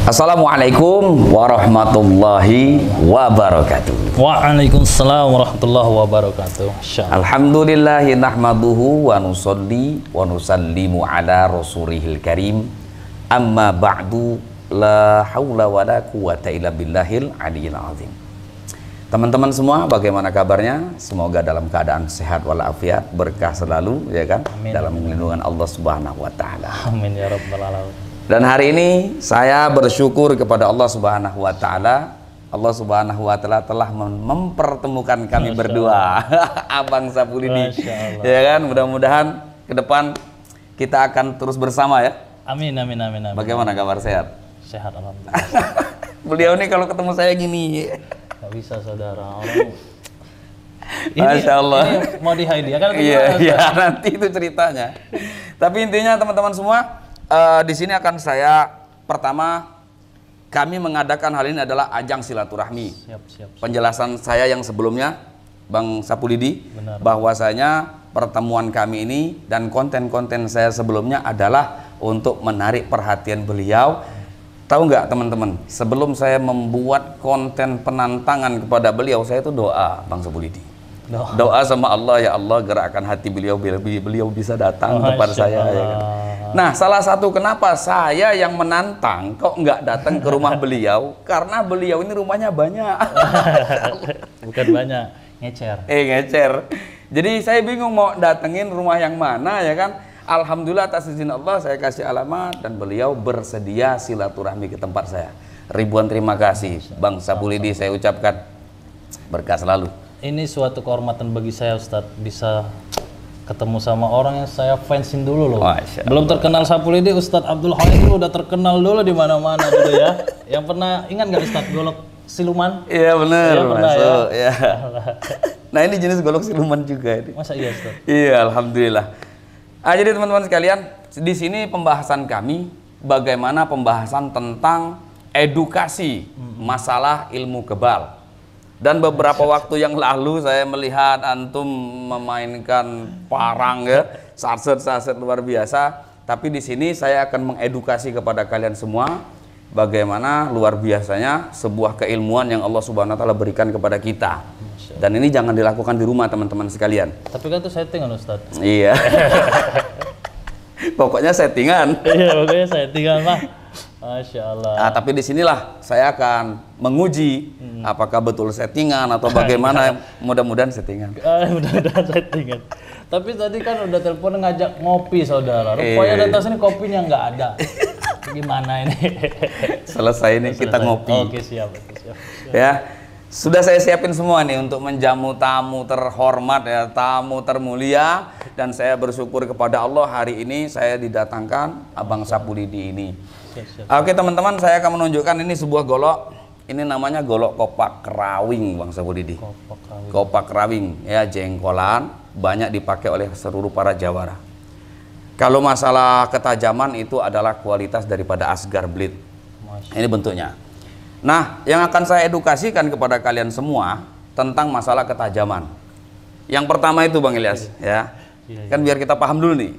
Assalamualaikum warahmatullahi wabarakatuh. Waalaikumsalam warahmatullahi wabarakatuh. Alhamdulillahi nahmaduhu wa nusalli wa nusallimu ala rasulihil karim. Amma ba'du, la hawla wa la quwata illa billahil aliyil azim. Teman-teman semua, bagaimana kabarnya? Semoga dalam keadaan sehat walafiat, berkah selalu, ya kan? Amin. Dalam lindungan Allah Subhanahu wa taala. Amin ya rabbal alamin. Dan hari ini saya bersyukur kepada Allah Subhanahu wa taala. Allah Subhanahu wa taala telah mempertemukan kami berdua. Abang Sapulidi. Ya kan? Mudah-mudahan ke depan kita akan terus bersama ya. Amin amin amin amin. Bagaimana kabar, sehat? Sehat alhamdulillah. Beliau nih kalau ketemu saya gini. Gak bisa saudara. Orang Masya Allah. Ini mau dihadiahkan kan? Iya, nanti itu ceritanya. Tapi intinya teman-teman semua, di sini akan saya pertama kami mengadakan hal ini adalah ajang silaturahmi. Siap. Penjelasan saya yang sebelumnya, Bang Sapulidi, bahwasanya pertemuan kami ini dan konten-konten saya sebelumnya adalah untuk menarik perhatian beliau. Tahu nggak teman-teman? Sebelum saya membuat konten penantangan kepada beliau, saya itu doa, Bang Sapulidi. Doa sama Allah, ya Allah gerakkan hati beliau biar beliau bisa datang kepada saya. Ya kan? Nah, salah satu kenapa saya yang menantang kok nggak datang ke rumah beliau, karena beliau ini rumahnya banyak. Bukan banyak, ngecer. Ngecer. Jadi saya bingung mau datengin rumah yang mana, ya kan? Alhamdulillah atas izin Allah saya kasih alamat dan beliau bersedia silaturahmi ke tempat saya. Ribuan terima kasih Bang Sapulidi, saya ucapkan berkah selalu. Ini suatu kehormatan bagi saya Ustadz, bisa ketemu sama orang yang saya fansin dulu loh. Belum terkenal Sapulidi, Ustadz Abdul Hamid dulu udah terkenal dulu di mana-mana dulu ya. Yang pernah ingat nggak Ustadz golok siluman? Iya benar. Ya, pernah ya. Nah ini jenis golok siluman juga ini. Masa iya Ustadz? Iya alhamdulillah. Jadi teman-teman sekalian, di sini pembahasan kami bagaimana pembahasan tentang edukasi masalah ilmu kebal. Dan beberapa waktu yang lalu saya melihat antum memainkan parang ya, saset luar biasa. Tapi di sini saya akan mengedukasi kepada kalian semua bagaimana luar biasanya sebuah keilmuan yang Allah Subhanahu wa taala berikan kepada kita. Dan ini jangan dilakukan di rumah teman-teman sekalian. Tapi kan itu settingan Ustadz. Iya. Pokoknya settingan. Iya, pokoknya settingan lah. Masya Allah. Nah, tapi disinilah saya akan menguji apakah betul settingan atau bagaimana. Mudah-mudahan settingan. Mudah-mudahan settingan. Tapi tadi kan udah telepon ngajak ngopi saudara. Rupanya di atas ini kopinya nggak ada. Gimana ini? Selesai ini kita ngopi. Oke siap. Ya, sudah saya siapin semua nih untuk menjamu tamu terhormat ya, tamu termulia. Dan saya bersyukur kepada Allah hari ini saya didatangkan Abang Sapulidi ini. Oke teman-teman, saya akan menunjukkan ini sebuah golok. Ini namanya golok kopak kerawing Bang Sapulidi. Kopak kerawing ya, jengkolan, banyak dipakai oleh seluruh para jawara. Kalau masalah ketajaman itu adalah kualitas daripada Asgar Blade. Ini bentuknya. Nah, yang akan saya edukasikan kepada kalian semua tentang masalah ketajaman. Yang pertama itu Bang Ilyas ya. Kan biar kita paham dulu nih.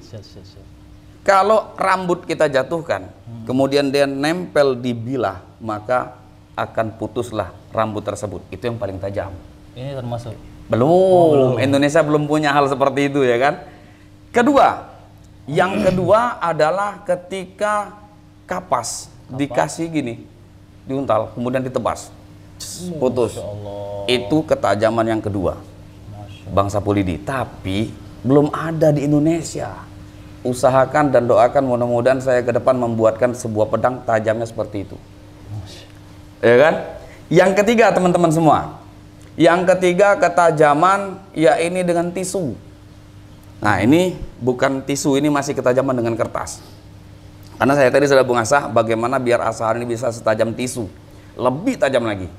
Kalau rambut kita jatuhkan, kemudian dia nempel di bilah, maka akan putuslah rambut tersebut. Itu yang paling tajam. Ini termasuk? Belum. Indonesia belum punya hal seperti itu ya kan. Yang kedua adalah ketika kapas dikasih gini, diuntal, kemudian ditebas, putus. Itu ketajaman yang kedua, Bang Sapulidi. Tapi belum ada di Indonesia. Usahakan dan doakan mudah-mudahan saya ke depan membuatkan sebuah pedang tajamnya seperti itu. Ya kan? Yang ketiga teman-teman semua. Yang ketiga ketajaman ya ini dengan tisu. Nah ini bukan tisu, ini masih ketajaman dengan kertas. Karena saya tadi sudah mengasah bagaimana biar asahan ini bisa setajam tisu. Lebih tajam lagi.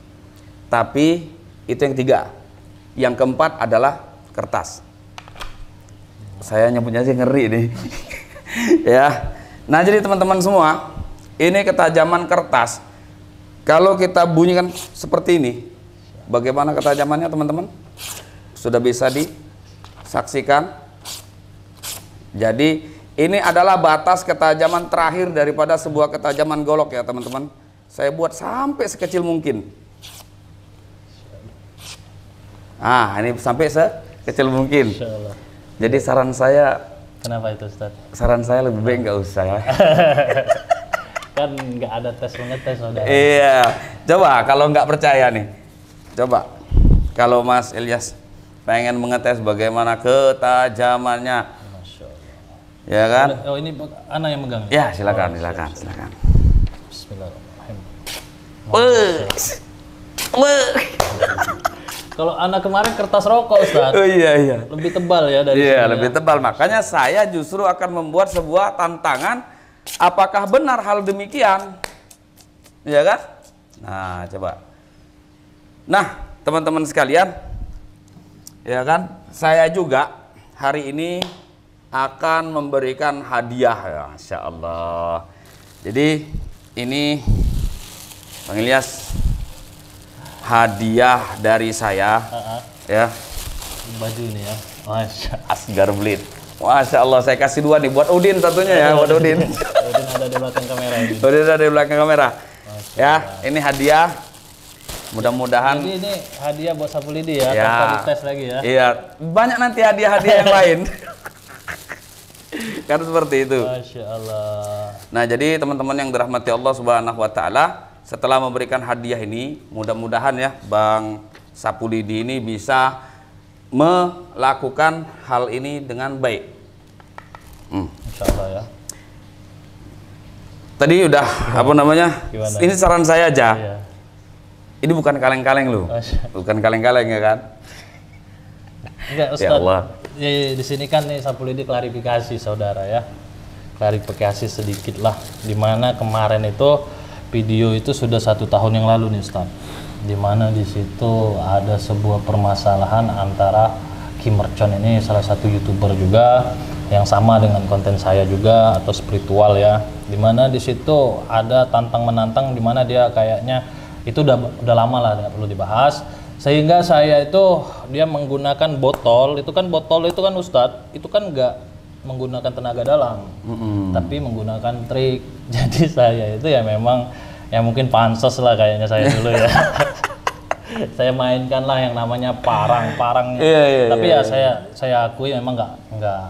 Tapi itu yang ketiga. Yang keempat adalah kertas. Saya nyebutnya aja ngeri nih. Ya. Nah jadi teman-teman semua, ini ketajaman kertas. Kalau kita bunyikan seperti ini, bagaimana ketajamannya teman-teman? Sudah bisa disaksikan. Jadi ini adalah batas ketajaman terakhir daripada sebuah ketajaman golok ya teman-teman. saya buat sampai sekecil mungkin. Ini sampai sekecil mungkin. Jadi saran saya, kenapa itu Ustaz? Saran saya lebih baik nggak usah ya. Kan nggak ada tes mengetes, saudara. Iya, coba kalau nggak percaya nih, coba kalau Mas Ilyas pengen mengetes bagaimana ketajamannya, Masya Allah. Ya kan? Oh, ini anak yang megang. Ya, silakan. Bismillahirrahmanirrahim. Kalau anak kemarin kertas rokok, Ustaz. Oh iya. Lebih tebal ya dari Iya, sini, lebih tebal. Makanya saya justru akan membuat sebuah tantangan. Apakah benar hal demikian? Iya kan? Nah, coba. Nah, teman-teman sekalian, ya kan? Saya juga hari ini akan memberikan hadiah ya, Masya Allah. Jadi ini Bang Ilyas, hadiah dari saya, ya. Baju ini ya, Masya Asgar Blid. Masya Allah, saya kasih 2 nih buat Udin satunya ya, buat Udin. Udin ada di belakang kamera ini. Udin ada di belakang kamera. Masya Ya, ini hadiah. Mudah-mudahan. Jadi ini hadiah buat Sapulidi ya, Ya. tanpa dites lagi ya. Iya, banyak nanti hadiah-hadiah yang lain. Kan seperti itu. Masya Allah. Nah, jadi teman-teman yang dirahmati Allah Subhanahu wa taala, setelah memberikan hadiah ini, mudah-mudahan ya Bang Sapulidi ini bisa melakukan hal ini dengan baik. Insya Allah ya. Tadi udah apa namanya? Gimana? Ini saran saya aja. Iya. Ini bukan kaleng-kaleng loh. Bukan kaleng-kaleng ya kan? Enggak, Ustaz. Ya Allah. Di sini kan nih Sapulidi klarifikasi saudara ya. Klarifikasi sedikit lah. Dimana kemarin itu video itu sudah 1 tahun yang lalu nih Ustaz. Dimana di situ ada sebuah permasalahan antara Kim Mercon ini salah satu YouTuber juga yang sama dengan konten saya juga atau spiritual ya. Dimana di situ ada tantang menantang, dimana dia kayaknya itu udah lama lah nggak perlu dibahas. Sehingga saya itu dia menggunakan botol itu kan Ustadz itu kan nggak menggunakan tenaga dalam, tapi menggunakan trik. Jadi saya itu ya memang ya mungkin pansos lah kayaknya saya dulu ya. Saya mainkan lah yang namanya parang. Tapi ya saya akui memang nggak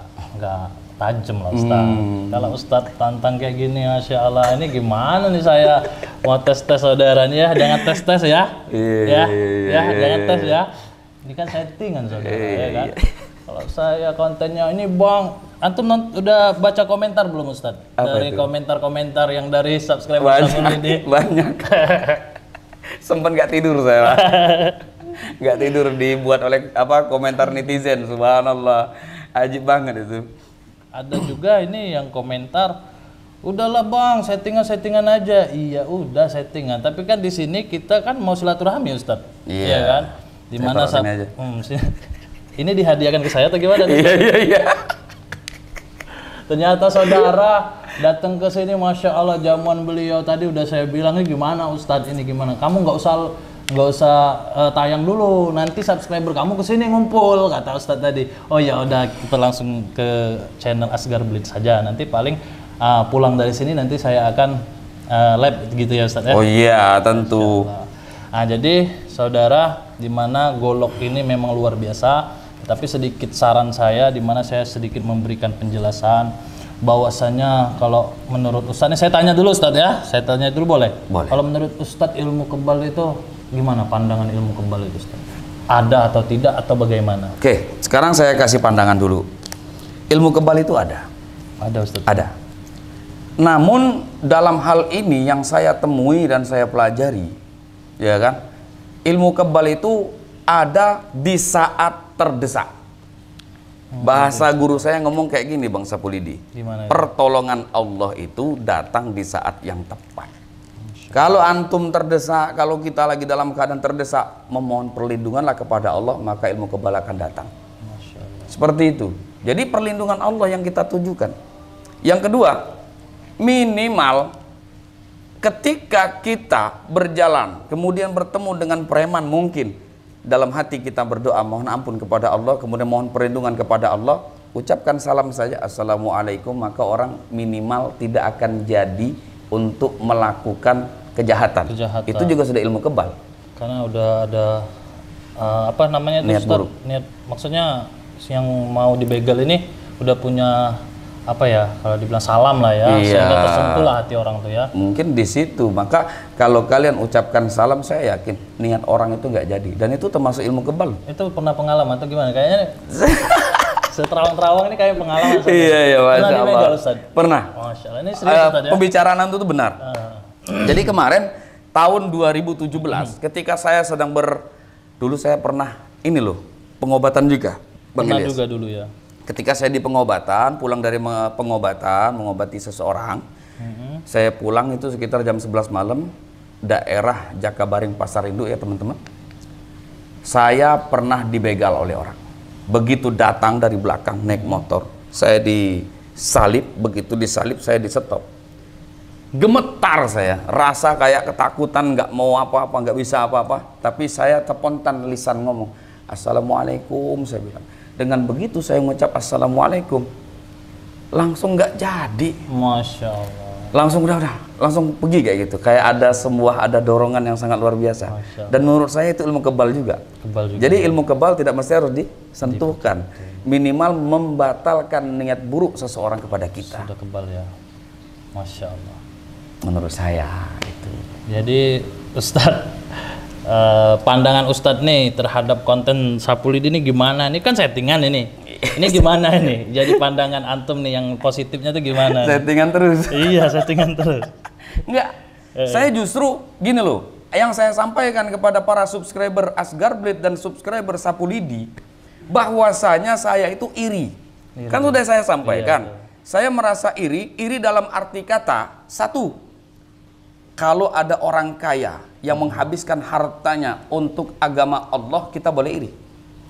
tajam lah Ustadz. Kalau Ustadz tantang kayak gini, Masya Allah, ini gimana nih saya mau tes saudaranya ya, jangan tes ya, jangan tes ya. Ini kan settingan saudara ya kan. Kalau saya kontennya ini Bang, antum udah baca komentar belum Ustadz? Dari komentar-komentar yang dari subscriber ini banyak. Sempat nggak tidur saya. Nggak tidur dibuat oleh komentar netizen, subhanallah, ajib banget itu. Ada juga ini yang komentar, udahlah Bang, settingan aja. Iya, udah settingan. Tapi kan di sini kita kan mau silaturahmi, Ustadz. Iya kan? Dimana ini dihadiahkan ke saya atau gimana? Iya. Ternyata saudara datang ke sini, Masya Allah, jamuan beliau tadi udah saya bilang, ini gimana Ustadz, ini gimana? Kamu nggak usah tayang dulu, nanti subscriber kamu kesini ngumpul, kata Ustadz tadi. Oh ya udah, kita langsung ke channel Asgar Blid saja. Nanti paling pulang dari sini nanti saya akan live gitu ya Ustadz ya. Oh iya, tentu. Nah, jadi saudara, dimana golok ini memang luar biasa, tapi sedikit saran saya, dimana saya sedikit memberikan penjelasan bahwasanya kalau menurut Ustadz, ini saya tanya dulu Ustadz ya, saya tanya dulu boleh? Boleh. Kalau menurut Ustadz ilmu kebal itu gimana pandangan ilmu kebal itu Ustaz? Ada atau tidak atau bagaimana? Oke, sekarang saya kasih pandangan dulu. Ilmu kebal itu ada. Ada Ustaz. Ada. Namun dalam hal ini yang saya temui dan saya pelajari, ya kan? Ilmu kebal itu ada di saat terdesak. Bahasa guru saya ngomong kayak gini Bang Sapulidi. Gimana ya? Pertolongan Allah itu datang di saat yang tepat. Kalau antum terdesak, kalau kita lagi dalam keadaan terdesak, memohon perlindunganlah kepada Allah, maka ilmu kebal akan datang. Seperti itu. Jadi perlindungan Allah yang kita tujukan. Yang kedua, minimal ketika kita berjalan, kemudian bertemu dengan preman mungkin, dalam hati kita berdoa, mohon ampun kepada Allah, kemudian mohon perlindungan kepada Allah, ucapkan salam saja, Assalamualaikum, maka orang minimal tidak akan jadi untuk melakukan kejahatan. Itu juga sudah ilmu kebal. Karena udah ada apa namanya itu, niat Ustaz? buruk. Niat, maksudnya yang mau dibegal ini udah punya apa ya, kalau dibilang salam lah ya, sehingga tersentuh lah hati orang tuh ya. Mungkin di situ. Maka kalau kalian ucapkan salam, saya yakin niat orang itu nggak jadi. Dan itu termasuk ilmu kebal. Itu pernah pengalaman atau gimana? Kayaknya seterawang-terawang ini kayak pengalaman. Iya, pernah dibegal, Ustaz? Pernah. Masya Allah, ini serius Ustaz ya? Pembicaraan itu benar. Jadi kemarin tahun 2017 ketika saya sedang dulu saya pernah ini loh, pengobatan juga, Bang Pernah Ilyas. juga dulu ya. Ketika saya di pengobatan, pulang dari pengobatan, mengobati seseorang, saya pulang itu sekitar jam 11 malam, daerah Jakabaring Pasar Induk ya teman-teman. Saya pernah dibegal oleh orang. Begitu datang dari belakang naik motor, saya disalip, begitu disalip saya disetop. Gemetar saya, rasa kayak ketakutan, nggak mau apa-apa, nggak bisa apa-apa. Tapi saya spontan lisan ngomong, Assalamualaikum, saya bilang. Dengan begitu saya mengucap Assalamualaikum, langsung nggak jadi. Masya Allah. Langsung udah, langsung pergi kayak gitu. Kayak ada dorongan yang sangat luar biasa. Dan menurut saya itu ilmu kebal juga. Jadi ilmu kebal tidak mesti harus disentuhkan. Minimal membatalkan niat buruk seseorang kepada kita. Sudah kebal ya. Masya Allah. Menurut saya itu. Jadi Ustadz, pandangan Ustadz nih terhadap konten Sapu Lidi ini gimana? Ini kan settingan ini. Ini gimana ini? Jadi pandangan antum nih yang positifnya tuh gimana? Settingan terus. Iya, settingan terus. Enggak. Saya justru gini loh. Yang saya sampaikan kepada para subscriber Asgar Blade dan subscriber Sapu Lidi, bahwasanya saya itu iri. Kan sudah saya sampaikan. Saya merasa iri dalam arti kata, satu, kalau ada orang kaya yang menghabiskan hartanya untuk agama Allah, kita boleh iri.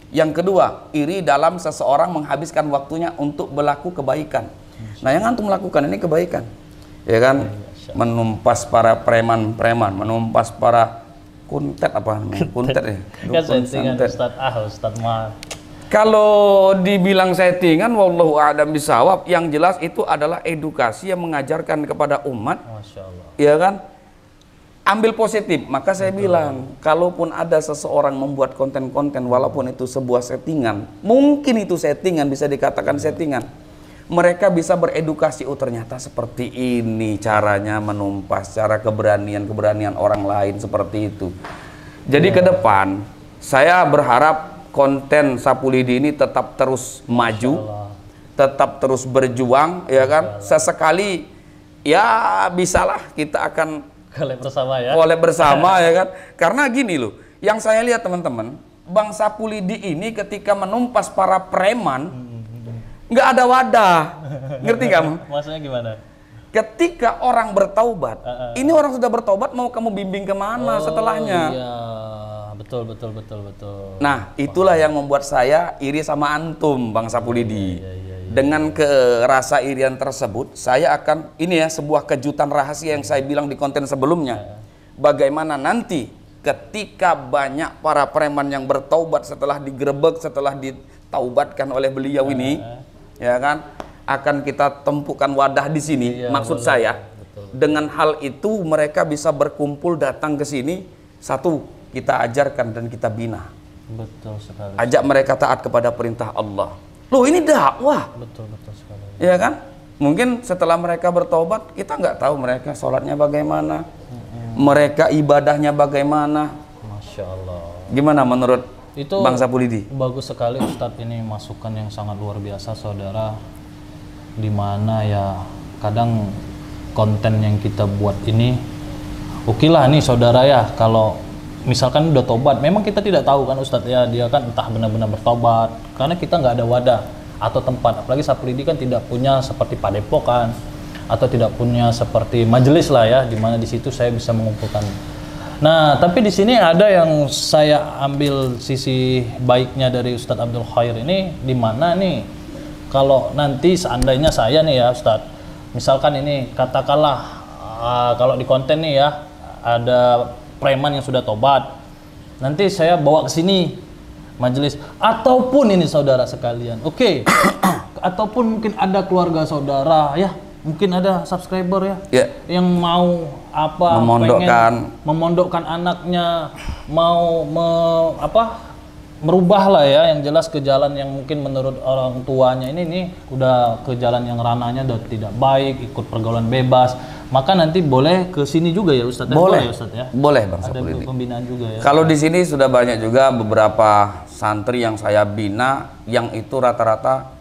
Yang kedua, iri dalam seseorang menghabiskan waktunya untuk berlaku kebaikan. Nah, yang antum lakukan ini kebaikan. Ya kan? Menumpas para preman-preman, menumpas para kuntet apa namanya? Kuntet ya. Ustadz mah. Kalau dibilang settingan, wallahu a'lam bishawab, yang jelas itu adalah edukasi yang mengajarkan kepada umat. Masya Allah. Ya kan? Ambil positif. Maka saya bilang, kalaupun ada seseorang membuat konten-konten walaupun itu sebuah settingan, mungkin itu settingan, bisa dikatakan settingan, mereka bisa beredukasi, oh ternyata seperti ini caranya menumpas, cara keberanian orang lain seperti itu. Jadi ke depan saya berharap konten Sapu Lidi ini tetap terus maju, tetap terus berjuang, ya kan? Sesekali ya bisalah kita akan collab bersama ya. Collab bersama ya kan? Karena gini loh, yang saya lihat teman-teman, Bang Sapu Lidi ini ketika menumpas para preman, nggak ada wadah. Ngerti kamu? Maksudnya gimana? Ketika orang bertaubat, ini orang sudah bertaubat, mau kamu bimbing kemana setelahnya? Iya, betul. Nah, itulah yang membuat saya iri sama antum, Bang Sapu Lidi. Dengan rasa irian tersebut, saya akan, ini ya sebuah kejutan rahasia yang saya bilang di konten sebelumnya. Bagaimana nanti ketika banyak para preman yang bertaubat setelah digerebek, setelah ditaubatkan oleh beliau ini, ya kan, akan kita tempukan wadah di sini. Maksud saya, dengan hal itu mereka bisa berkumpul datang ke sini, satu, kita ajarkan dan kita bina. Betul sekali. Ajak mereka taat kepada perintah Allah. Loh, ini dakwah. Betul sekali. Ya kan? Mungkin setelah mereka bertobat, kita nggak tahu mereka sholatnya bagaimana, mereka ibadahnya bagaimana. Masya Allah. Gimana menurut itu Bang Sapu Lidi? Bagus sekali Ustadz, ini masukan yang sangat luar biasa saudara. Dimana ya kadang konten yang kita buat ini, oke lah nih saudara ya, kalau misalkan udah tobat, memang kita tidak tahu kan Ustadz ya, dia kan entah benar-benar bertobat, karena kita nggak ada wadah atau tempat, apalagi Sapu Lidi kan tidak punya seperti padepokan atau tidak punya seperti majelis lah ya, dimana di situ saya bisa mengumpulkan. Nah, tapi di sini ada yang saya ambil sisi baiknya dari Ustadz Abdul Khair ini, dimana nih kalau nanti seandainya saya nih ya Ustadz, misalkan ini katakanlah kalau di konten nih ya ada preman yang sudah tobat, nanti saya bawa ke sini majelis, ataupun ini saudara sekalian, oke, ataupun mungkin ada keluarga saudara ya mungkin ada subscriber ya, yeah, yang mau apa memondokkan anaknya, mau merubah lah ya, yang jelas ke jalan yang mungkin menurut orang tuanya ini udah ke jalan yang ranahnya udah tidak baik, ikut pergaulan bebas, maka nanti boleh ke sini juga ya Ustadz? Boleh ya Ustadz ya? Boleh Bang Ada Sapulidi. pembinaan juga ya? Kalau di sini sudah banyak juga beberapa santri yang saya bina yang itu rata-rata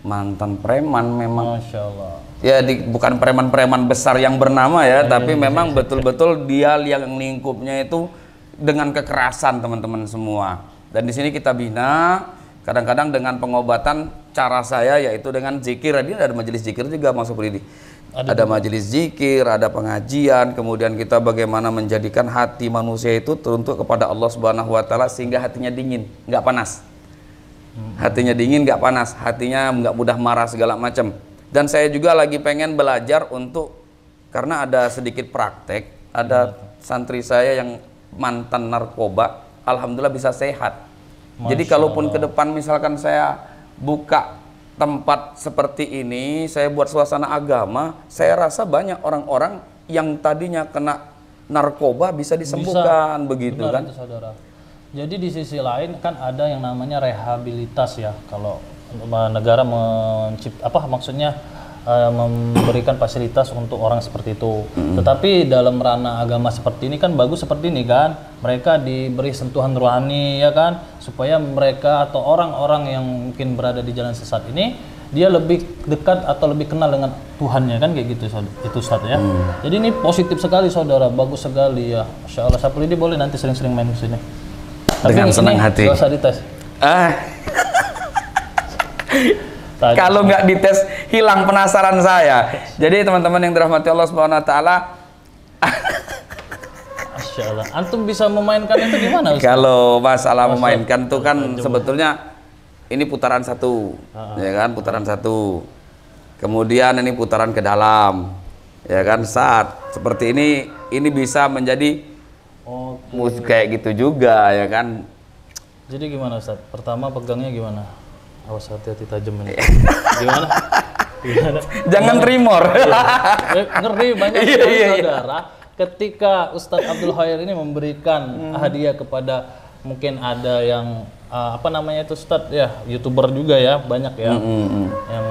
mantan preman memang. Masya Allah. Ya bukan preman-preman besar yang bernama ya, tapi memang betul-betul dia yang lingkupnya itu dengan kekerasan teman-teman semua. Dan di sini kita bina, kadang-kadang dengan pengobatan cara saya yaitu dengan zikir. Ini ada majelis zikir juga masuk ini. Ada majelis zikir, ada pengajian, kemudian kita bagaimana menjadikan hati manusia itu teruntuk kepada Allah Subhanahu wa taala sehingga hatinya dingin, nggak panas. Hatinya dingin, nggak panas, hatinya nggak mudah marah segala macam. Dan saya juga lagi pengen belajar untuk, karena ada sedikit praktek, ada santri saya yang mantan narkoba, alhamdulillah bisa sehat. Jadi kalaupun ke depan misalkan saya buka tempat seperti ini, saya buat suasana agama, saya rasa banyak orang-orang yang tadinya kena narkoba bisa disembuhkan, begitu kan? Itu, saudara. Jadi di sisi lain kan ada yang namanya rehabilitas ya. Kalau negara maksudnya memberikan fasilitas untuk orang seperti itu. Tetapi dalam ranah agama seperti ini kan bagus seperti ini kan, mereka diberi sentuhan rohani ya kan, supaya mereka atau orang-orang yang mungkin berada di jalan sesat ini dia lebih dekat atau lebih kenal dengan Tuhannya kan, kayak gitu itu Ustaz ya. Jadi ini positif sekali saudara, bagus sekali ya. Masya Allah, Sapulidi boleh nanti sering-sering main ke sini. Dengan senang hati. Gak usah dites. Kalau nggak dites hilang penasaran saya. Jadi teman-teman yang dirahmati Allah Subhanahu wa taala, Masya Allah. Antum bisa memainkan itu gimana Ustaz? Kalau masalah memainkan tuh kan sebetulnya ini putaran satu, ya kan, putaran satu. Kemudian ini putaran ke dalam, ya kan, saat seperti ini bisa menjadi musik kayak gitu juga, ya kan. Jadi gimana Ustaz? Pertama pegangnya gimana? Awas hati-hati tajam ini. Gimana? Jangan tremor. Ngeri banyak saudara. Ketika Ustadz Abdul Khair ini memberikan hadiah kepada, mungkin ada yang itu Ustadz ya, YouTuber juga ya, banyak ya. Yang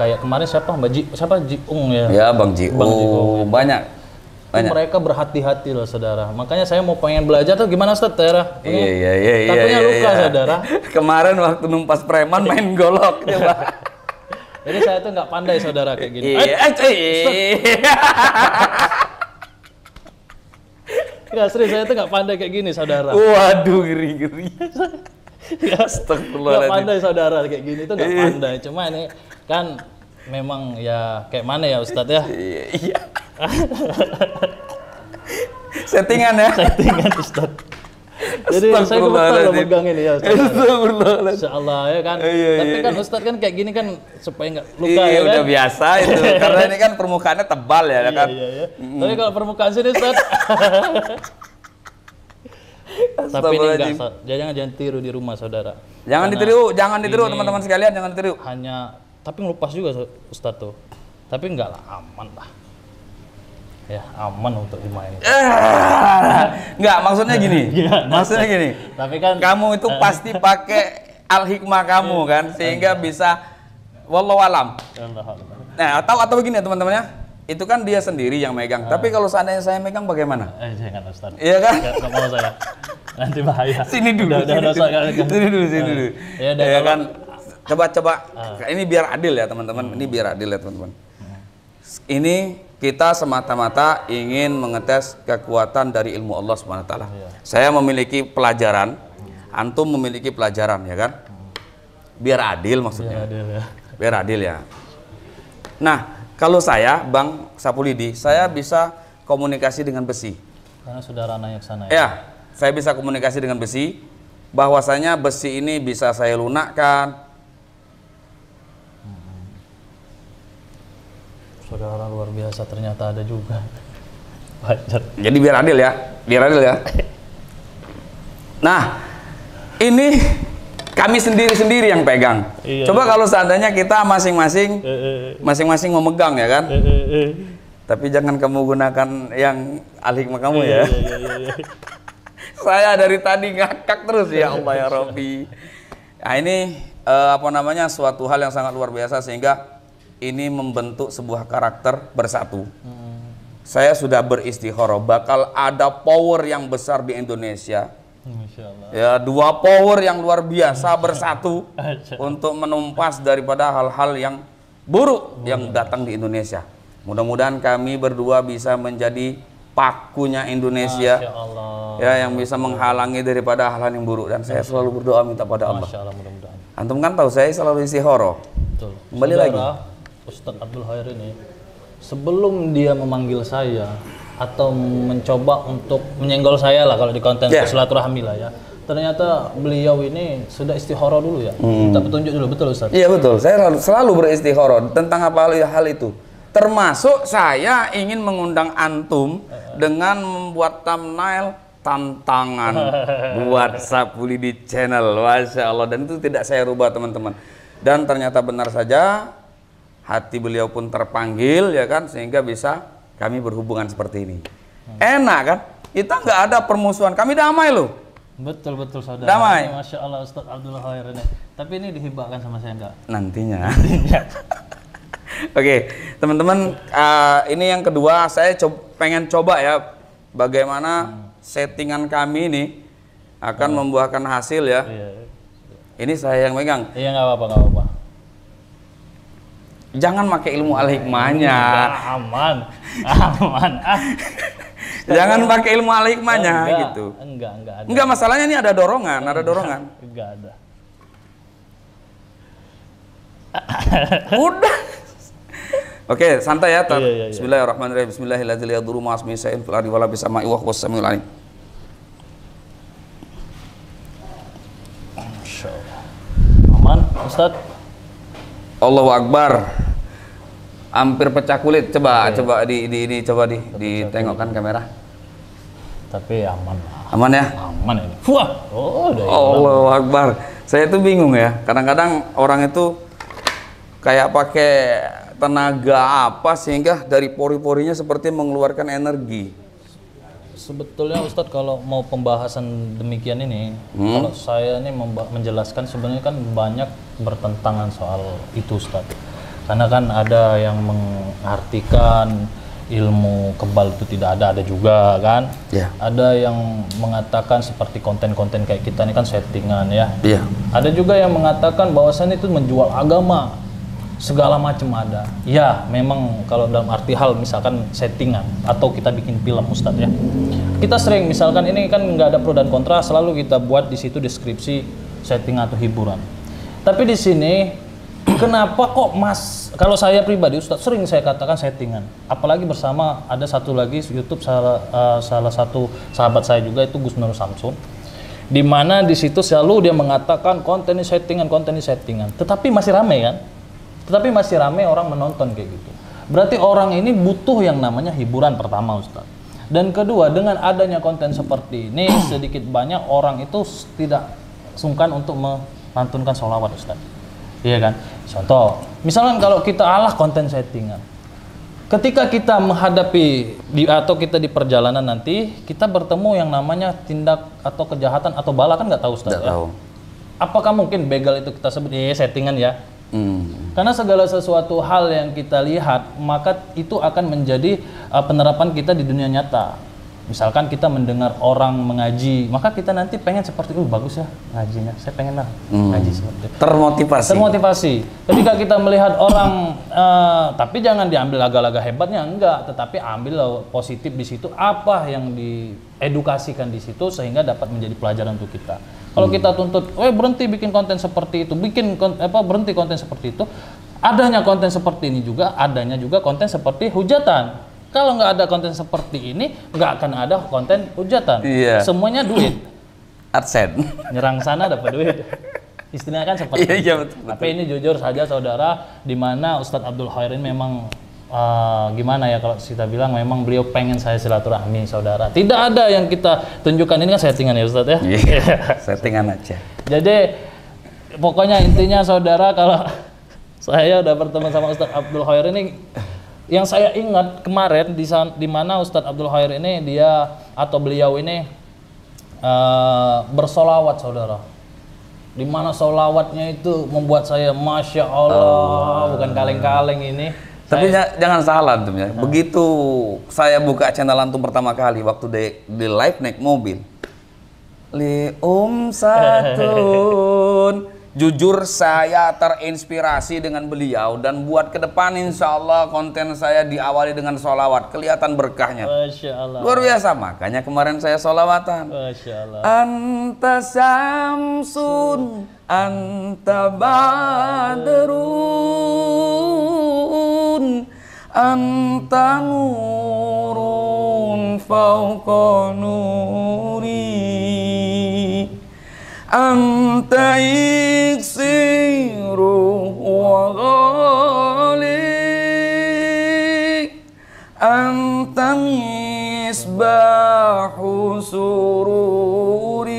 kayak kemarin siapa Jiung ya? Ya Bang Jiung, banyak. Mereka berhati-hati loh saudara. Makanya saya mau pengen belajar tuh gimana Ustadz saudara. Iya. Takutnya luka saudara. Kemarin waktu numpas preman main golok coba. Jadi saya tuh nggak pandai saudara kayak gini. Nggak, serius, saya tuh nggak pandai kayak gini saudara. Waduh, geri. Nggak pandai saudara kayak gini tuh nggak pandai. Cuma ini kan memang ya kayak mana ya Ustadz ya. Iya. Settingan ya. Settingan Ustadz. Jadi saya kebetulan loh megang ini ya Ustadz. Insya Allah ya kan. Tapi kan Ustadz kan kayak gini kan supaya nggak luka ya kan. Udah biasa itu. Karena ini kan permukaannya tebal ya kan. Iya. Tapi kalau permukaan sini Ustadz. Tapi ini enggak, jangan tiru di rumah saudara. Jangan ditiru teman-teman sekalian, jangan ditiru. Tapi ngelupas juga Ustadz tuh. Tapi enggak lah, aman lah. Ya, aman untuk dimainin. Enggak, maksudnya gini. Maksudnya gini. Tapi kan kamu itu pasti pakai al-hikmah kamu kan, sehingga bisa wallahu alam. Nah, atau begini ya teman-teman ya. Itu kan dia sendiri yang megang. Tapi kalau seandainya saya megang bagaimana? Jangan Ustaz. Iya kan? Enggak mau saya. Nanti bahaya. Sini dulu. Sini dulu. Ya kan. Coba. Ini biar adil ya teman-teman. Ini kita semata-mata ingin mengetes kekuatan dari ilmu Allah Subhanahu wa taala. Saya memiliki pelajaran, antum memiliki pelajaran ya kan? Biar adil maksudnya. Biar adil ya. Nah, kalau saya Bang Sapulidi, saya bisa komunikasi dengan besi. Karena sudah ranahnya ke sana ya. Ya, saya bisa komunikasi dengan besi. Bahwasanya besi ini bisa saya lunakkan. Saudara luar biasa, ternyata ada juga. Wajar. Jadi biar adil ya. Nah, ini Kami sendiri-sendiri yang pegang. Iya, Coba kalau seandainya kita masing-masing memegang ya kan. Tapi jangan kamu gunakan yang al-hikmah kamu ya. Iya. Saya dari tadi ngakak terus ya Allah ya Rabbi. Nah ini suatu hal yang sangat luar biasa sehingga ini membentuk sebuah karakter bersatu. Saya sudah beristikharah bakal ada power yang besar di Indonesia. Masya Allah. Ya, dua power yang luar biasa bersatu untuk menumpas daripada hal-hal yang buruk yang datang di Indonesia. Mudah-mudahan kami berdua bisa menjadi pakunya Indonesia. Masya Allah. Ya, yang bisa menghalangi daripada hal-hal yang buruk, dan saya selalu berdoa minta pada Allah. Masya Allah, mudah-mudahan. Antum kan tahu saya selalu istikharah. Betul. Kembali lagi. Ustadz Abdul Khair ini sebelum dia memanggil saya atau mencoba untuk menyenggol saya lah kalau di konten silaturahmi lah ya, ternyata beliau ini sudah istikharah dulu ya, minta petunjuk dulu. Betul Ustadz? Iya betul, saya selalu beristikharah tentang apa hal itu, termasuk saya ingin mengundang antum dengan membuat thumbnail tantangan buat Sapuli di channel. Masya Allah, dan itu tidak saya rubah teman-teman, dan ternyata benar saja hati beliau pun terpanggil ya kan, sehingga bisa kami berhubungan seperti ini. Enak kan? Kita nggak ada permusuhan, kami damai loh. Betul saudara. Damai. Masya Allah Ustadz Abdul Khair ini. Tapi ini dihibahkan sama saya enggak? Nantinya. Oke, teman-teman, ini yang kedua, saya pengen coba ya bagaimana settingan kami ini akan membuahkan hasil ya. Ini saya yang megang. Iya, nggak apa-apa. Jangan pakai ilmu al-hikmahnya. Aman. Jangan pakai ilmu al-hikmahnya gitu. Enggak ada. Enggak, masalahnya ini ada dorongan, Enggak ada. Udah. Oke, santai ya. Iya. Bismillahirrahmanirrahim. Bismillahirrahmanirrahim. Fil ardi wala bis sama'i wa huwas samiul alim. Masyaallah. Aman, Ustaz? Allahu Akbar. Hampir pecah kulit. Coba ditengokkan kamera. Tapi aman. Aman ya? Aman ini. Wah. Allahu Akbar. Saya tuh bingung ya. Kadang-kadang orang itu kayak pakai tenaga apa sehingga dari pori-porinya seperti mengeluarkan energi. Sebetulnya Ustadz kalau mau pembahasan demikian ini, kalau saya ini menjelaskan sebenarnya kan banyak bertentangan soal itu Ustadz. Karena kan ada yang mengartikan ilmu kebal itu tidak ada juga kan. Ada yang mengatakan seperti konten-konten kayak kita ini kan settingan ya. Ada juga yang mengatakan bahwasannya itu menjual agama, segala macam ada. Ya memang kalau dalam arti hal misalkan settingan atau kita bikin film Ustadz ya, kita sering misalkan ini kan nggak ada pro dan kontra, selalu kita buat di situ deskripsi settingan atau hiburan. Tapi di sini kenapa kok kalau saya pribadi Ustadz sering saya katakan settingan, apalagi bersama ada satu lagi YouTube salah satu sahabat saya juga itu Gus Nur Samsun, di mana di situ selalu dia mengatakan konten ini settingan, tetapi masih ramai kan, orang menonton kayak gitu. Berarti orang ini butuh yang namanya hiburan pertama Ustadz, dan kedua dengan adanya konten seperti ini sedikit banyak orang itu tidak sungkan untuk melantunkan sholawat Ustadz. Iya kan? Contoh, misalkan kalau kita konten settingan, ketika kita menghadapi atau kita di perjalanan nanti, kita bertemu yang namanya tindak atau kejahatan atau bala kan nggak tahu Ustaz ya? Tahu. Apakah mungkin begal itu kita sebut settingan ya? Karena segala sesuatu hal yang kita lihat, maka itu akan menjadi penerapan kita di dunia nyata. Misalkan kita mendengar orang mengaji, maka kita nanti pengen seperti, bagus ya ngajinya, saya pengen lah ngaji seperti itu. Termotivasi. Ketika kita melihat orang, tapi jangan diambil laga-laga hebatnya, enggak, tetapi ambil positif di situ, apa yang diedukasikan di situ sehingga dapat menjadi pelajaran untuk kita. Kalau kita tuntut, berhenti bikin konten seperti itu, berhenti konten seperti itu, adanya konten seperti ini juga, adanya juga konten seperti hujatan. Kalau nggak ada konten seperti ini, nggak akan ada konten hujatan. Semuanya duit. AdSense. Nyerang sana dapat duit. Istilahnya kan seperti itu. Betul. Tapi ini jujur saja saudara, di mana Ustadz Abdul Khair ini memang gimana ya kalau kita bilang memang beliau pengen saya silaturahmi saudara. Tidak ada yang kita tunjukkan, ini kan settingan ya Ustadz ya. Settingan aja. Jadi pokoknya intinya saudara, kalau saya udah bertemu sama Ustadz Abdul Khair ini, yang saya ingat kemarin di mana Ustadz Abdul Khair ini dia atau beliau ini bersolawat saudara. Di mana solawatnya itu membuat saya masya Allah, bukan kaleng-kaleng ini. Tapi jangan salah antum ya. Begitu saya buka channel antum pertama kali waktu di live naik mobil. Satun. Jujur saya terinspirasi dengan beliau dan buat ke depan insya Allah konten saya diawali dengan sholawat, kelihatan berkahnya. Masya Allah. Luar biasa, makanya kemarin saya sholawatan. Masya Allah. Anta samsun, anta badrun, anta nurun fauqa nuri, anta iksiru wa ghali, anta misbahu sururi,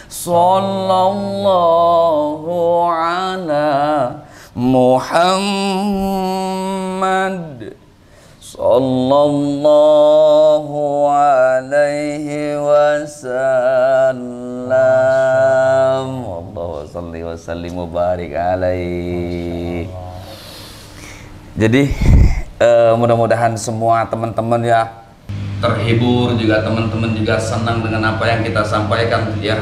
sallallahu ala Muhammad sallallahu alaihi wasallam. Allahu shalli wa sallim wa barik alaihi. Jadi mudah-mudahan semua teman-teman ya terhibur, juga teman-teman juga senang dengan apa yang kita sampaikan ya.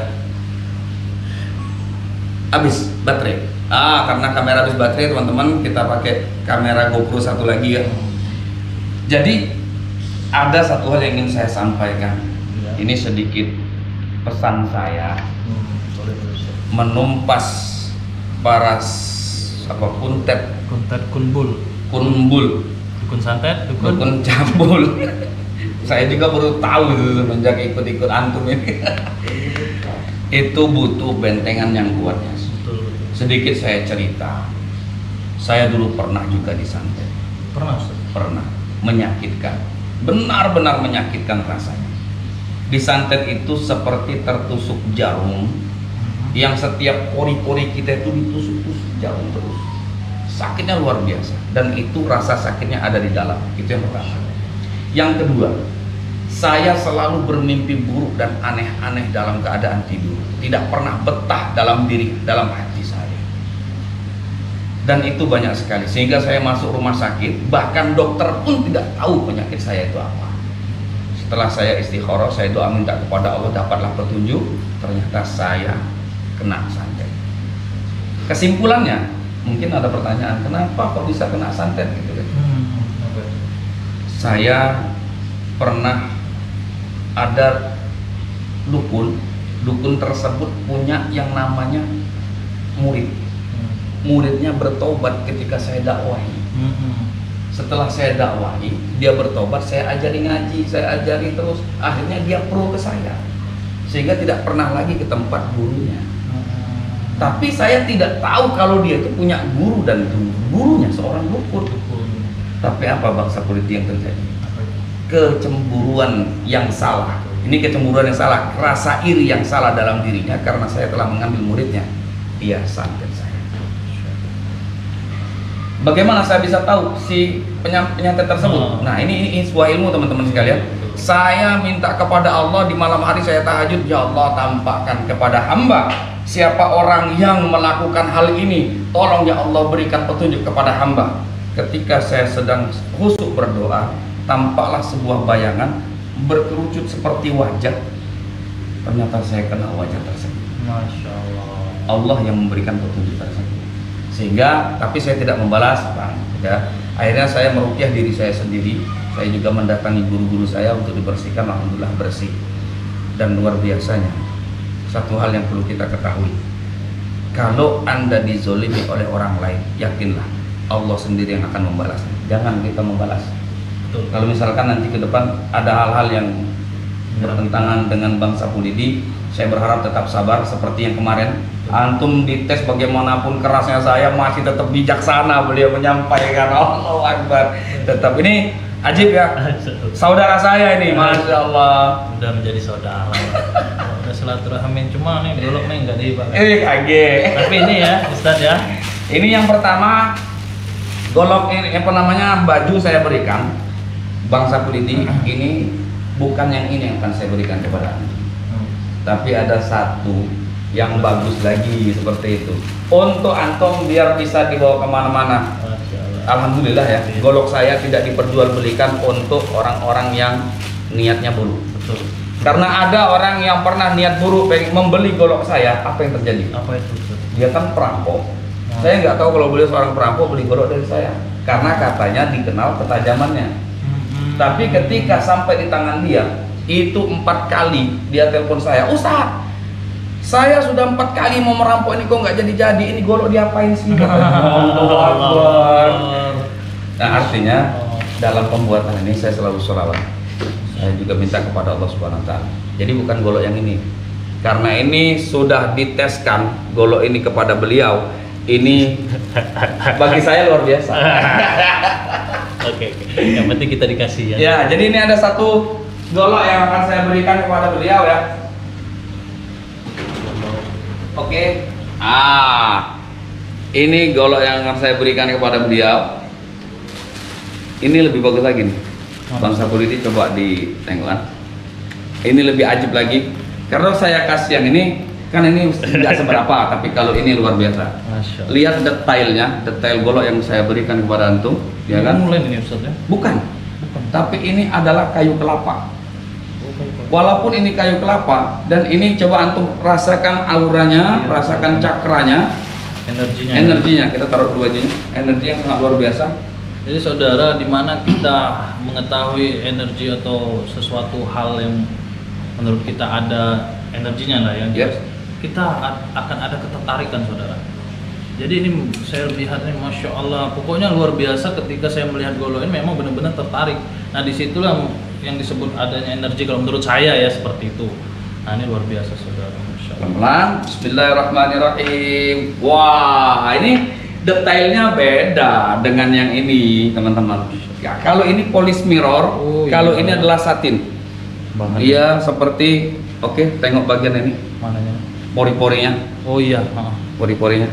Habis baterai. Karena kamera habis baterai teman-teman, kita pakai kamera GoPro satu lagi ya. Jadi ada satu hal yang ingin saya sampaikan. Ya. Ini sedikit pesan saya menumpas para kunbul, dukun santet, dukun cabul. Saya juga baru tahu itu semenjak ikut-ikut antum ini. Itu butuh bentengan yang kuat. Sedikit saya cerita. Saya dulu pernah juga disantet. Pernah. Menyakitkan. Benar-benar menyakitkan rasanya. Disantet itu seperti tertusuk jarum yang setiap pori-pori kita itu ditusuk-tusuk jarum terus. Sakitnya luar biasa dan itu rasa sakitnya ada di dalam. Itu yang pertama. Yang kedua, saya selalu bermimpi buruk dan aneh-aneh dalam keadaan tidur. Tidak pernah betah dalam hati saya. Dan itu banyak sekali sehingga saya masuk rumah sakit, bahkan dokter pun tidak tahu penyakit saya itu apa. Setelah saya istikharah, saya doa minta kepada Allah dapatlah petunjuk, ternyata saya kena santet. Kesimpulannya, mungkin ada pertanyaan, kenapa kok bisa kena santet gitu kan? Saya pernah ada dukun tersebut punya yang namanya murid. Muridnya bertobat ketika saya dakwahi. Setelah saya dakwahi, dia bertobat, saya ajari ngaji, saya ajari terus. Akhirnya dia pro ke saya, sehingga tidak pernah lagi ke tempat gurunya. Tapi saya tidak tahu kalau dia itu punya guru dan gurunya seorang dukun. Tapi apa bangsa politik yang terjadi? Kecemburuan yang salah. Ini kecemburuan yang salah, rasa iri yang salah dalam dirinya karena saya telah mengambil muridnya. Dia santet saya. Bagaimana saya bisa tahu si penyantet tersebut? Nah, ini sebuah ilmu teman-teman sekalian. Saya minta kepada Allah di malam hari saya tahajud, ya Allah tampakkan kepada hamba siapa orang yang melakukan hal ini. Tolong ya Allah berikan petunjuk kepada hamba. Ketika saya sedang khusyuk berdoa, tampaklah sebuah bayangan berkerucut seperti wajah. Ternyata saya kenal wajah tersebut. Masya Allah. Allah yang memberikan petunjuk tersebut. Sehingga, tapi saya tidak membalas, Bang. Ya. Akhirnya saya meruqyah diri saya sendiri. Saya juga mendatangi guru-guru saya untuk dibersihkan. Alhamdulillah bersih. Dan luar biasanya, satu hal yang perlu kita ketahui, kalau Anda dizolimi oleh orang lain, yakinlah Allah sendiri yang akan membalasnya. Jangan kita membalas. Betul. Kalau misalkan nanti ke depan ada hal-hal yang bertentangan dengan bangsa Pulidi, saya berharap tetap sabar seperti yang kemarin. Antum dites bagaimanapun kerasnya saya masih tetap bijaksana beliau menyampaikan. Allahu Akbar. Tetap ini ajib ya. Saudara saya ini, Masya Allah. Sudah menjadi saudara. silaturahmi, cuma nih goloknya nggak dipakai. Kaget. Tapi ini ya Ustaz ya. Ini yang pertama, golok ini apa namanya, baju saya berikan Bang Sapulidi. Ini bukan yang ini yang akan saya berikan kepada Anda, tapi ada satu yang bagus lagi seperti itu untuk antum biar bisa dibawa kemana-mana. Alhamdulillah ya, golok saya tidak diperjualbelikan untuk orang-orang yang niatnya buruk. Betul. Karena ada orang yang pernah niat buruk pengen membeli golok saya, apa yang terjadi? Apa itu? Dia kan perampok. Saya nggak tahu kalau beliau seorang perampok beli golok dari saya, karena katanya dikenal ketajamannya. Tapi ketika sampai di tangan dia, itu 4 kali dia telepon saya, Ustaz, saya sudah 4 kali mau merampok ini kok nggak jadi-jadi, ini golok diapain sih? Allahu Akbar. Nah, artinya dalam pembuatan ini saya selalu sholawat. Saya juga minta kepada Allah Subhanahu Wa Taala. Jadi bukan golok yang ini, karena ini sudah diteskan golok ini kepada beliau. Ini bagi saya luar biasa. Oke. Yang penting kita dikasih ya. Ya, jadi ini ada satu golok yang akan saya berikan kepada beliau ya. Oke. Ini golok yang akan saya berikan kepada beliau. Ini lebih bagus lagi nih. Bang Sapulidi coba ditenggelam. Ini lebih ajib lagi. Karena saya kasih yang ini, kan ini tidak seberapa, tapi kalau ini luar biasa. Lihat detail golok yang saya berikan kepada antum, ya kan? Mulai ini Ustaz ya? Bukan. Tapi ini adalah kayu kelapa. Walaupun ini kayu kelapa, dan ini coba antum rasakan auranya, rasakan cakranya, energinya. Kita taruh dua aja, energi yang sangat luar biasa. Jadi saudara, di mana kita mengetahui energi atau sesuatu hal yang menurut kita ada energinya lah ya, kita akan ada ketertarikan saudara. Jadi ini saya lihatnya Masya Allah, pokoknya luar biasa ketika saya melihat golok ini memang benar-benar tertarik. Nah disitulah yang disebut adanya energi kalau menurut saya ya, seperti itu. Nah ini luar biasa saudara, Masya Allah. Pelan-pelan, bismillahirrahmanirrahim. Wah, ini detailnya beda dengan yang ini teman-teman. Ya, kalau ini polis mirror, kalau ini adalah satin. Iya seperti, oke, tengok bagian ini. Mananya? Pori-porinya. Oh iya. Pori-porinya.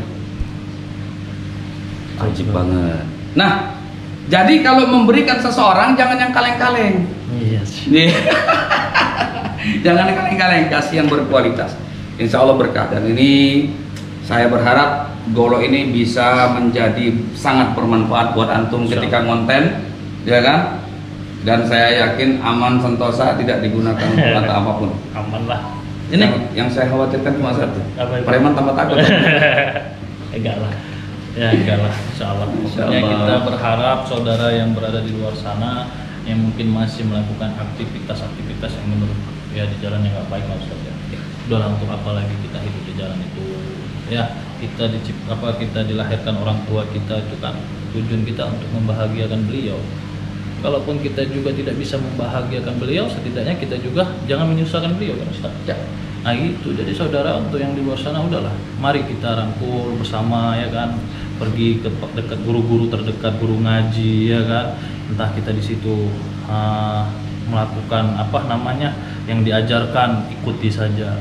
Ajib banget. Nah, jadi kalau memberikan seseorang jangan yang kaleng-kaleng. Iya. Jangan yang kaleng-kaleng, kasih yang berkualitas. Insya Allah berkah. Dan ini saya berharap golok ini bisa menjadi sangat bermanfaat buat antum ketika konten, ya kan? Dan saya yakin aman sentosa, tidak digunakan untuk kata apapun. Aman lah. Ini yang saya khawatirkan cuma satu. Preman tambah takut. Enggak lah. Ya enggak lah, insya Allah. Pokoknya kita berharap saudara yang berada di luar sana yang mungkin masih melakukan aktivitas-aktivitas yang menurut ya di jalan yang nggak baik lah Ustaz ya. Udahlah, untuk apa lagi kita hidup di jalan itu? Ya kita dilahirkan orang tua kita itu kan tujuan kita untuk membahagiakan beliau. Kalaupun kita juga tidak bisa membahagiakan beliau, setidaknya kita juga jangan menyusahkan beliau kan Ustaz. Ya. Nah itu, jadi saudara untuk yang di luar sana udahlah, mari kita rangkul bersama ya kan, pergi ke dekat guru-guru terdekat, guru ngaji ya kan, entah kita di situ melakukan apa namanya yang diajarkan, ikuti saja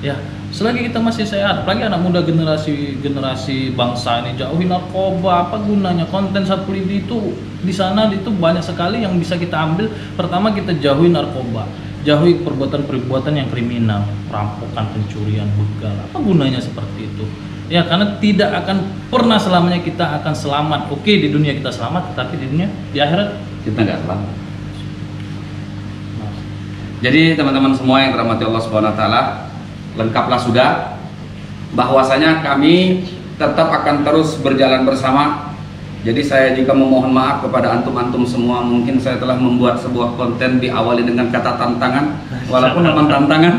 ya. Selagi kita masih sehat, apalagi anak muda generasi bangsa ini, jauhi narkoba. Apa gunanya konten Sapulidi itu di sana itu banyak sekali yang bisa kita ambil. Pertama kita jauhi narkoba, jauhi perbuatan-perbuatan yang kriminal, perampokan, pencurian, begal. Apa gunanya seperti itu? Ya karena tidak akan pernah selamanya kita akan selamat. Oke, di dunia kita selamat, tetapi di dunia, di akhirat kita nggak selamat. Jadi teman-teman semua yang dirahmati Allah Subhanahu Wa Taala, lengkaplah sudah bahwasanya kami tetap akan terus berjalan bersama. Jadi saya juga memohon maaf kepada antum-antum semua, mungkin saya telah membuat sebuah konten diawali dengan kata tantangan, walaupun memang tantangan.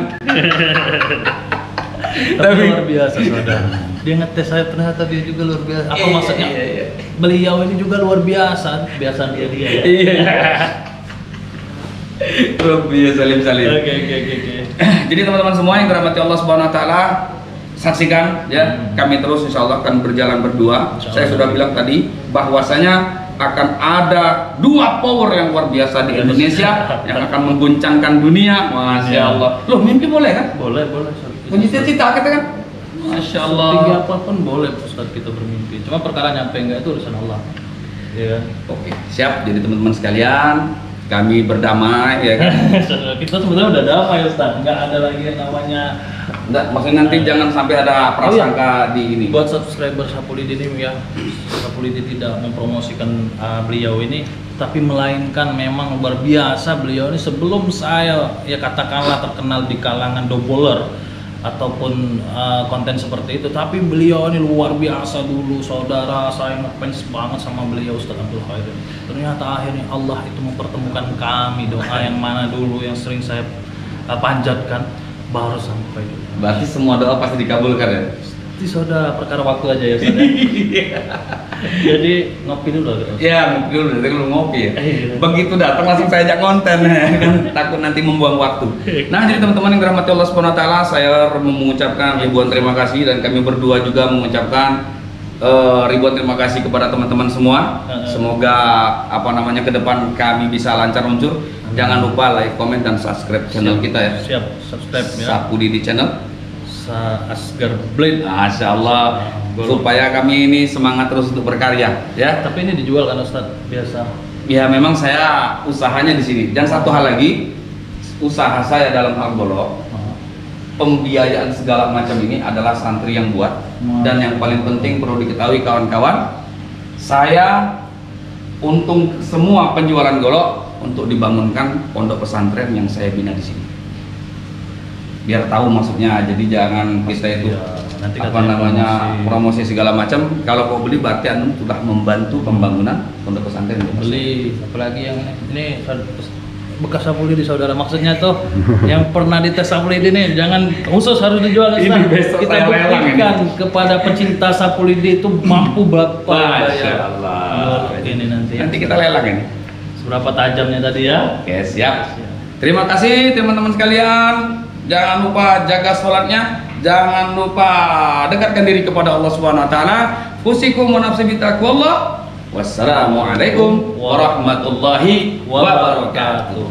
Tapi luar biasa saudara, dia ngetes saya, ternyata dia juga luar biasa. Apa maksudnya? Beliau ini juga luar biasa, kebiasaan dia. Rabbi salim. Oke. Jadi teman-teman semua yang dirahmati Allah Subhanahu Wa Taala, saksikan ya, kami terus insya Allah akan berjalan berdua. Saya sudah bilang tadi bahwasanya akan ada 2 power yang luar biasa di Indonesia yang akan mengguncangkan dunia. Masya Allah. Loh, mimpi boleh kan? Boleh. Punya cita-cita kita kan? Masya Allah. Tinggi apapun boleh Ustaz kita bermimpi. Cuma perkara nyampe enggak itu urusan Allah. Ya kan? Oke, siap. Jadi teman-teman sekalian, kami berdamai ya kan? Kita sebenarnya udah damai Ustaz. Enggak ada lagi yang namanya. Enggak, maksudnya nanti jangan sampai ada prasangka di ini. Buat subscriber Sapulidi ini ya, Sapulidi tidak mempromosikan beliau ini, tapi melainkan memang luar biasa beliau ini sebelum saya ya katakanlah terkenal di kalangan doboler ataupun konten seperti itu, tapi beliau ini luar biasa dulu saudara, saya ngefans banget sama beliau Ustaz Abdul Khair. Ternyata akhirnya Allah itu mempertemukan kami, doa yang mana dulu yang sering saya panjatkan baru sampai. Berarti semua doa pasti dikabulkan ya? Itu saudara, perkara waktu aja ya Ustaz. Jadi ngopi dulu gitu. Ya, ngopi dulu, nanti lu ngopi ya. Begitu datang langsung saya ajak konten ya kan, takut nanti membuang waktu. Nah, jadi teman-teman yang dirahmati Allah Subhanahu wa taala, saya mengucapkan ribuan terima kasih dan kami berdua juga mengucapkan ribuan terima kasih kepada teman-teman semua. Semoga ke depan kami bisa lancar luncur. Jangan lupa like, komen dan subscribe channel kita ya. Siap, subscribe ya. Sapulidi channel. Asgar Blade. Masya Allah. Supaya kami ini semangat terus untuk berkarya ya. Tapi ini dijual kan Ustadz biasa? Ya memang saya usahanya di sini. Dan satu hal lagi, usaha saya dalam Al-Golo, pembiayaan segala macam ini adalah santri yang buat. Dan yang paling penting perlu diketahui kawan-kawan, saya untung semua penjualan Golo untuk dibangunkan pondok pesantren yang saya bina di sini. Biar tahu maksudnya, jadi jangan kita itu nanti promosi segala macam. Kalau kau beli berarti anda sudah membantu pembangunan pondok pesantren. Beli, apalagi yang ini bekas Sapulidi saudara, maksudnya tuh yang pernah dites Sapulidi nih, jangan khusus harus dijual. Kita buktikan kepada pecinta Sapulidi itu mampu berapa. Masya Allah. Ini nanti kita lelang ini. Seberapa tajamnya tadi ya? Oke, siap. Terima kasih teman-teman sekalian. Jangan lupa jaga sholatnya. Jangan lupa dekatkan diri kepada Allah Subhanahu wa taala. Usikum wa nafsi bitaqwallah. Wassalamualaikum warahmatullahi wabarakatuh.